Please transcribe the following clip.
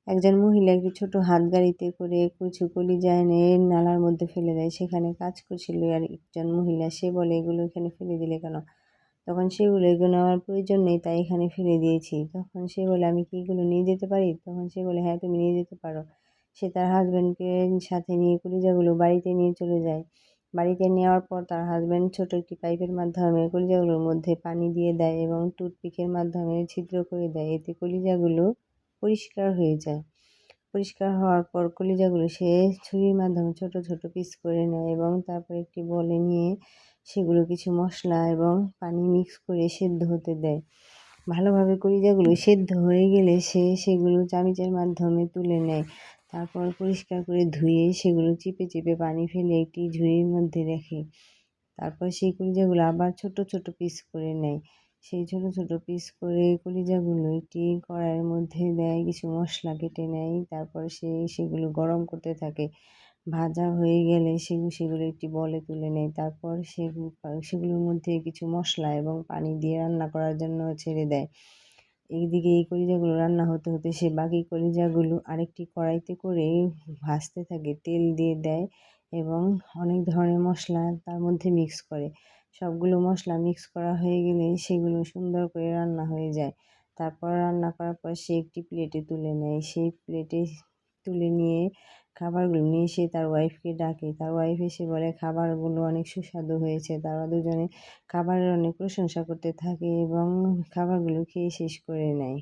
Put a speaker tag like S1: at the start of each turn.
S1: একজন মহিলা একটি ছোট হাত গাড়িতে করে কিছু কলিজা এনে নালার মধ্যে ফেলে দেয়। সেখানে কাজ করছিল আর একজন মহিলা, সে বলে, এগুলো এখানে ফেলে দিলে কেন? তখন সে বলে, এগুলো আমার প্রয়োজন নেই, তাই এখানে ফেলে দিয়েছি। তখন সে বলে, আমি কি এগুলো নিয়ে যেতে পারি? তখন সে বলে, হ্যাঁ, তুমি নিয়ে যেতে পারো। সে তার হাজব্যান্ডকে সাথে নিয়ে কলিজাগুলো বাড়িতে নিয়ে চলে যায়। বাড়িতে নেওয়ার পর তার হাজব্যান্ড ছোট একটি পাইপের মাধ্যমে কলিজাগুলোর মধ্যে পানি দিয়ে দেয় এবং টুথপিকের মাধ্যমে ছিদ্র করে দেয়। এতে কলিজাগুলো পরিষ্কার হয়ে যায়। পরিষ্কার হওয়ার পর কলিজাগুলো সে ছুরির মাধ্যমে ছোট ছোট পিস করে নেয় এবং তারপর একটি বলে নিয়ে সেগুলো কিছু মশলা এবং পানি মিক্স করে সেদ্ধ হতে দেয়। ভালোভাবে কলিজাগুলো সেদ্ধ হয়ে গেলে সে সেগুলো চামিচের মাধ্যমে তুলে নেয়। তারপর পরিষ্কার করে ধুয়ে সেগুলো চিপে চিপে পানি ফেলে একটি ঝুড়ির মধ্যে রাখে। তারপর সেই কলিজাগুলো আবার ছোট ছোট পিস করে নেয়। সেই ছোট ছোট পিস করে কলিজাগুলো একটি কড়াইয়ের মধ্যে দেয়, কিছু মশলা কেটে নেয়। তারপর সে সেগুলো গরম করতে থাকে। ভাজা হয়ে গেলে সেগুলো একটি বলে তুলে নেয়। তারপর সেগুলোর মধ্যে কিছু মশলা এবং পানি দিয়ে রান্না করার জন্য ছেড়ে দেয়। এইদিকে এই কলিজাগুলো রান্না হতে হতে সে বাকি কলিজাগুলো আরেকটি কড়াইতে করে ভাজতে থাকে, তেল দিয়ে দেয় এবং অনেক ধরনের মশলা তার মধ্যে মিক্স করে। সবগুলো মশলা মিক্স করা হয়ে গেলে সেগুলো সুন্দর করে রান্না হয়ে যায়। তারপর রান্না করার পর সে একটি প্লেটে তুলে নেয়। সেই প্লেটে তুলে নিয়ে খাবারগুলো নিয়ে সে তার ওয়াইফকে ডাকে। তার ওয়াইফ এসে বলে, খাবারগুলো অনেক সুস্বাদু হয়েছে। তারা দুজনে খাবারের অনেক প্রশংসা করতে থাকে এবং খাবারগুলো খেয়ে শেষ করে নেয়।